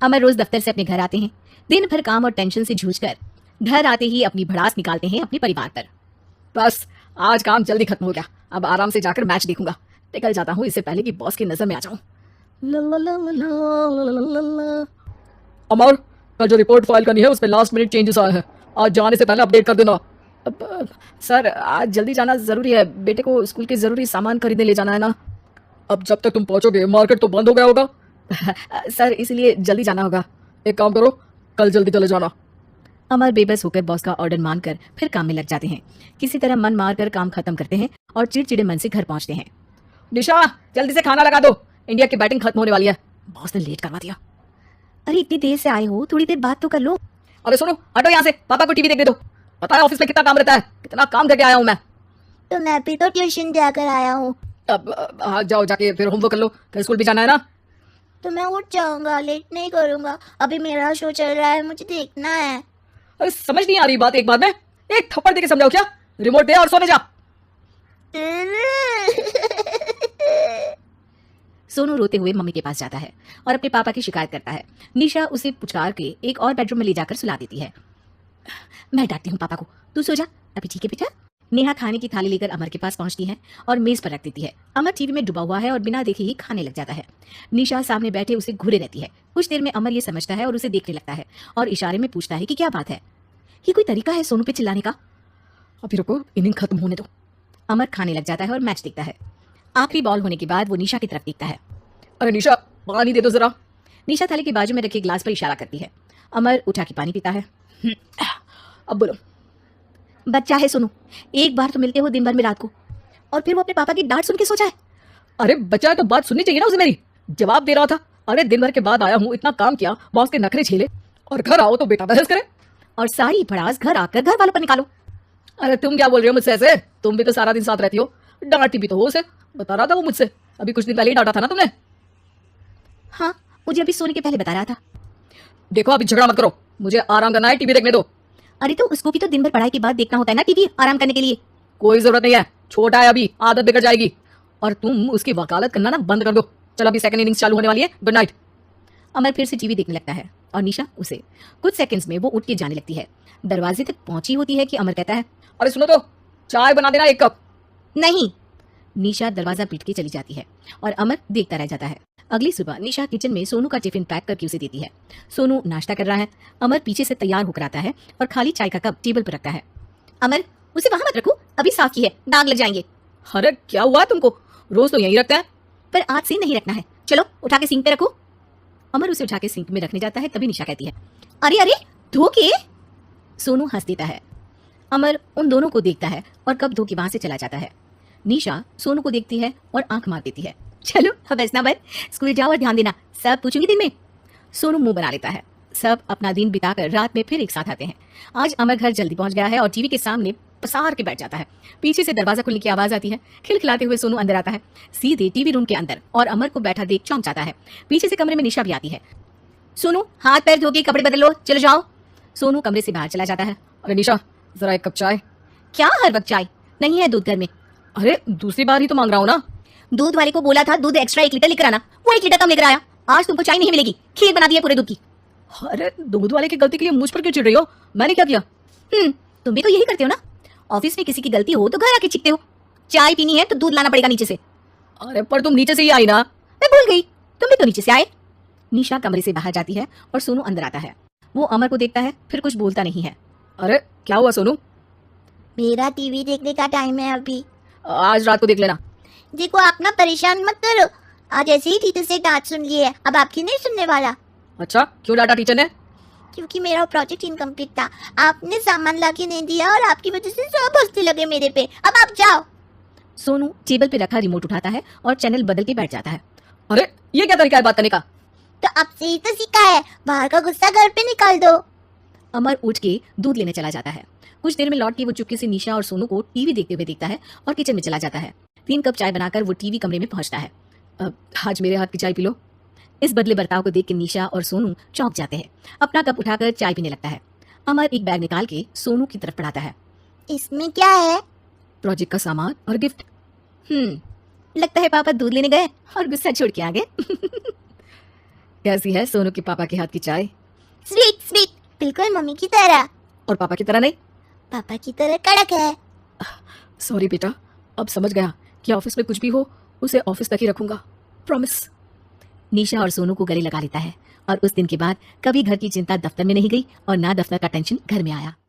अमर रोज दफ्तर से अपने घर आते हैं। दिन भर काम और टेंशन से जूझकर घर आते ही अपनी भड़ास निकालते हैं अपने परिवार पर। बस आज काम जल्दी खत्म हो गया, अब आराम से जाकर मैच देखूंगा। निकल जाता हूँ इससे पहले कि बॉस की नजर में आ जाऊं। अमर, कल जो रिपोर्ट फाइल करनी है उस पर लास्ट मिनट चेंजेस आए हैं, आज जाने से पहले अपडेट कर देना। सर आज जल्दी जाना जरूरी है, बेटे को स्कूल के जरूरी सामान खरीदने ले जाना है ना। अब जब तक तुम पहुंचोगे मार्केट तो बंद हो गया होगा। सर इसलिए जल्दी जाना होगा। एक काम करो, कल जल्दी चले जाना। अमर बेबस होकर बॉस का ऑर्डर मानकर फिर काम में लग जाते हैं। किसी तरह मन मारकर काम खत्म करते हैं और चिड़चिड़े मन से घर पहुंचते हैं। निशा जल्दी से खाना लगा दो, इंडिया की बैटिंग खत्म होने वाली है। बॉस ने लेट करवा दिया। अरे इतनी देर से आए हो, थोड़ी देर बात तो कर लो। अरे सुनो, हटो यहाँ से, पापा को टीवी देखने दो। पता है ऑफिस में कितना काम रहता है, कितना काम करके आया हूँ मैं। तो मैं भी तो ट्यूशन जाकर आया हूँ। अब जाओ जाके फिर होमवर्क कर लो, फिर स्कूल भी जाना है ना। तो मैं उठ जाऊंगा, लेट नहीं करूंगा। अभी मेरा शो चल रहा है, मुझे देखना है। अरे समझ नहीं आ रही बात, एक बार में एक थप्पड़ देके समझाओ क्या। रिमोट दे और सोने जा। सोनू रोते हुए मम्मी के पास जाता है और अपने पापा की शिकायत करता है। निशा उसे पुचकार के एक और बेडरूम में ले जाकर सुला देती है। मैं डांटती हूँ पापा को, तू सो जा, अभी ठीक है बेटा। नेहा खाने की थाली लेकर अमर के पास पहुंचती है और मेज पर रख देती है। अमर टीवी में डूबा हुआ है और बिना देखे ही खाने लग जाता है। निशा सामने बैठे उसे घूरे रहती है। कुछ देर में अमर ये समझता है और उसे देखने लगता है और इशारे में पूछता है कि क्या बात है। ये कोई तरीका है सोनू पे चिल्लाने का? अभी रुको, इनिंग खत्म होने दो। अमर खाने लग जाता है और मैच देखता है। आखिरी बॉल होने के बाद वो निशा की तरफ देखता है। अरे निशा पानी दे दो जरा। निशा थाली के बाजू में रखे गिलास पर इशारा करती है। अमर उठा के पानी पीता है। अब बोलो। बच्चा है सोनू, एक बार तो मिलते हो दिन भर में रात को, और फिर वो अपने पापा की डांट सुन के सोचा है। अरे बच्चा है तो बात सुननी चाहिए ना उसे मेरी। जवाब दे रहा था। अरे दिन भर के बाद आया हूँ, इतना काम किया, बॉस के नखरे झेले, और घर आओ तो बेटा बहस करे और सारी भड़ास घर आकर घर वालों पर निकालो। अरे तुम क्या बोल रही हो मुझसे ऐसे? तुम भी तो सारा दिन साथ रहती हो, डांटती भी तो हो उसे। बता रहा था वो मुझसे, अभी कुछ दिन पहले ही डांटा था ना तुमने। हाँ, मुझे अभी सोने के पहले बता रहा था। देखो अभी झगड़ा मत करो, मुझे आराम करना है, टीवी देखने दो। अरे तो उसको भी तो दिन भर पढ़ाई के बाद देखना होता है ना टीवी, आराम करने के लिए। कोई जरूरत नहीं है, छोटा है अभी, आदत बिगड़ जाएगी। और तुम उसकी वकालत करना ना बंद कर दो। चलो अभी सेकंड इनिंग्स चालू होने वाली है, गुड नाइट। अमर फिर से टीवी देखने लगता है और निशा उसे। कुछ सेकंड्स में वो उठ के जाने लगती है। दरवाजे तक पहुंची होती है कि अमर कहता है, अरे सुनो तो, चाय बना देना 1 कप। नहीं। निशा दरवाजा पीट के चली जाती है और अमर देखता रह जाता है। अगली सुबह निशा किचन में सोनू का टिफिन पैक करके उसे देती है। सोनू नाश्ता कर रहा है। अमर पीछे से तैयार होकर आता है और खाली चाय का कप टेबल पर रखता है। अमर, उसे वहां मत रखो, अभी साफ की है, दाग लग जाएंगे। अरे क्या हुआ तुमको, रोज तो यहीं रखते हैं। पर आज से नहीं रखना है, चलो उठा के सिंक पे रखो। अमर उसे उठा के सिंक में रखने जाता है, तभी निशा कहती है, अरे अरे धो के। सोनू हंस देता है। अमर उन दोनों को देखता है और कप धो के वहां से चला जाता है। निशा सोनू को देखती है और आंख मार देती है। चलो अब हंसना बंद, स्कूल जाओ और ध्यान देना, सब पूछूंगी दिन में। सोनू मुंह बना लेता है। सब अपना दिन बिताकर रात में फिर एक साथ आते हैं। आज अमर घर जल्दी पहुंच गया है और टीवी के सामने पसार के बैठ जाता है। पीछे से दरवाजा खुलने की आवाज आती है। खिलखिलाते हुए सोनू अंदर आता है, सीधे टीवी रूम के अंदर, और अमर को बैठा देख चौंक जाता है। पीछे से कमरे में निशा भी आती है। सोनू हाथ पैर धो के कपड़े बदल लो, चलो जाओ। सोनू कमरे से बाहर चला जाता है। अरे निशा जरा 1 कप चाय। क्या हर वक्त चाय? नहीं है दूध घर में। अरे दूसरी बार ही तो मांग रहा हूँ ना। दूध वाले को बोला था दूध एक्स्ट्रा 1 लीटर लेकर आना, वो 1 लीटर कम लेकर आया। आज तुमको चाय नहीं मिलेगी, खीर बना दी है पूरे दूध की। अरे दूध वाले की गलती के लिए मुझ पर क्यों चिढ़ रही हो? मैंने क्या किया? तुम भी तो यही करते हो ना, ऑफिस में किसी की गलती हो तो घर आके चिढ़ते हो। चाय पीनी है तो दूध लाना पड़ेगा नीचे से। अरे पर तुम नीचे से ही आई ना। मैं भूल गई, तुम भी तो नीचे से आए। निशा कमरे से बाहर जाती है और सोनू अंदर आता है। वो अमर को देखता है, फिर कुछ बोलता नहीं है। अरे क्या हुआ सोनू? मेरा टीवी देखने का टाइम है अभी। आज रात को देख लेना। देखो आप ना परेशान मत करो, आज ऐसे ही टीचर से डांट सुन ली है, अब आपकी नहीं सुनने वाला। अच्छा क्यों डांटा टीचर ने? क्योंकि मेरा प्रोजेक्ट इनकम्प्लीट था, आपने सामान ला के नहीं दिया और आपकी वजह से सब हंसने लगे मेरे पे। अब आप जाओ। सोनू टेबल पे रखा रिमोट उठाता है और चैनल बदल के बैठ जाता है। अरे ये क्या तरीका है बात करने का? तो आपसे ही तो सीखा है, बाहर का गुस्सा घर पे निकाल दो। अमर उठ के दूध लेने चला जाता है। कुछ देर में लौट के वो चुपके से निशा और सोनू को टीवी देखते हुए देखता है और किचन में चला जाता है। 3 कप चाय बनाकर वो टीवी कमरे में पहुंचता है। आज मेरे हाथ की चाय पी लो। इस बदले बर्ताव को देख के निशा और सोनू चौंक जाते हैं। अपना कप उठाकर चाय पीने लगता है। अमर एक बैग निकाल के सोनू की तरफ बढ़ाता है। इसमें क्या है? प्रोजेक्ट का सामान और गिफ्ट। लगता है पापा दूध लेने गए और गुस्सा छोड़ के आ गए। कैसी है सोनू के पापा के हाथ की चाय? स्वीट स्वीट, बिल्कुल मम्मी की तरह। और पापा की तरह नहीं? पापा की तरह कड़क है। सॉरी बेटा, अब समझ गया कि ऑफिस में कुछ भी हो उसे ऑफिस तक ही रखूंगा, प्रॉमिस। निशा और सोनू को गले लगा लेता है और उस दिन के बाद कभी घर की चिंता दफ्तर में नहीं गई और ना दफ्तर का टेंशन घर में आया।